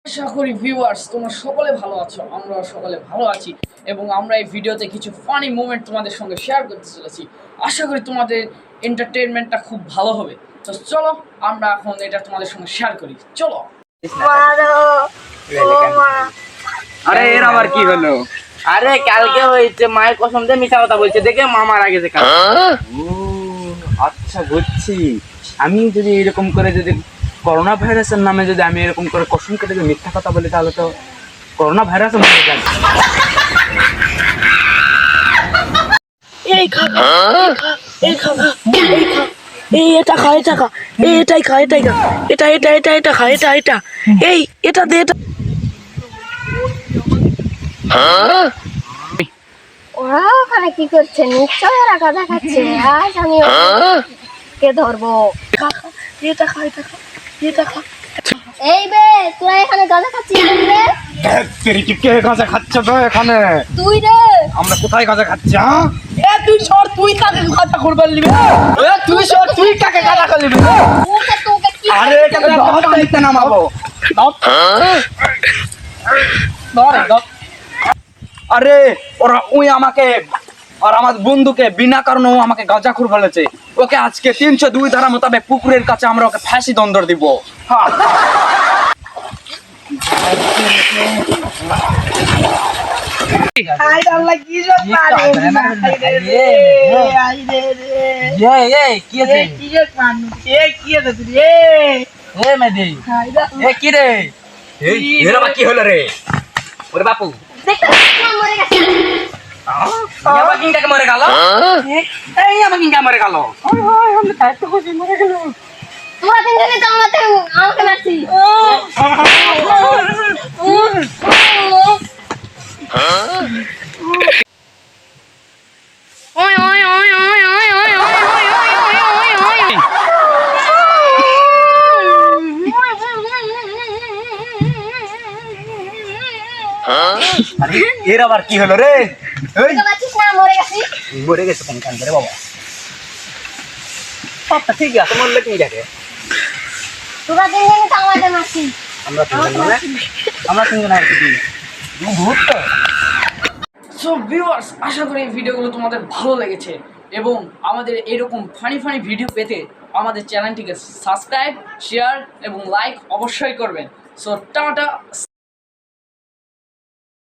আশা করি ভিউয়ার্স তোমরা সকলে ভালো আছো, আমরা সকলে ভালো আছি এবং আমরা এই ভিডিওতে কিছু ফানি মোমেন্ট তোমাদের সঙ্গে শেয়ার করতে চলেছি। আশা করি তোমাদের এন্টারটেইনমেন্টটা খুব ভালো হবে। তো চলো আমরা এখন এটা তোমাদের সঙ্গে শেয়ার করি, চলো। আরে এর আবার কি হলো? আরে কালকে হয়েছে মায়ের কসম দিয়ে মিথ্যা কথা বলছে দেখে মা মারা গেছে কাল। ও আচ্ছা বুঝছি। আমি যদি এরকম করে যদি করোনা ভাইরাসের নামে যদি আমি এরকম করে কসম কেটে যদি মিথ্যা কথা বলি তাহলে তো করোনা ভাইরাস মরে যাবে। এই খা এই খা এই এটা খা এটা খা এটাই খা এটাই খা এটা এটা এটা এটা খা এটা এটা এই এটা দে এটা। ওরা ওখানে কি করছে? নিশ্চয় ওরা গাঁজা খাচ্ছে। আজ আমি কে ধরবো। খা খা এটা খা এটা খা এটা খা। এই বে, তোরা এখানে গাঁজা খাচ্ছিস রে? কে গাঁজা খাচ্ছে তো এখানে? তুই রে। আমরা কোথায় গাঁজা খাচ্ছি? হ্যাঁ এ তুই সর, তুই কাকে কথা করবার লিবি? এ তুই সর, তুই কাকে গাঁজা করবি? তোকে তোকে কি আরে এটা তো বহুত দিতে নামাবো। আরে ওরা ওই আমাকে আর আমার বন্ধুকে বিনা কারণে ও আমাকে গাঁজাখুর বলেছে। ওকে আজকে 302 ধারা মোতাবেক পুকুরের কাছে আমরা ওকে ফাঁসি দণ্ড দিব। হ্যাঁ হাই আল্লাহ কি জন্য পারে আই রে রে এই কি আছে? কি যে মানুষ কি আছে রে এ মেদি হাই এ কি রে? এই এর আবার কি হলো রে? ওরে বাপু দেখতে না মরে গেছে। ইয়াবা কিংটাকে মরে গেল? এই ইয়াবা কিংটা মরে গেল? তোরা তিনজনে তো আমাকে মারছি। আরে এর আবার কি হলো রে? এই তোকে মারছিস না, মরে গেছি। মরে গেছে কোন কান রে বাবা? সবটা ঠিক আছে, মরলে কি দেখে? তোরা তিনজনে তো আমাকে মারছি। আমরা তিনজন মানে আমরা তিনজন আর কি ভূত তো। সো ভিউয়ার্স, আশা করি এই ভিডিওগুলো তোমাদের ভালো লেগেছে এবং আমাদের এরকম ফানি ফানি ভিডিও পেতে আমাদের চ্যানেলটিকে সাবস্ক্রাইব, শেয়ার এবং লাইক অবশ্যই করবেন। So tata.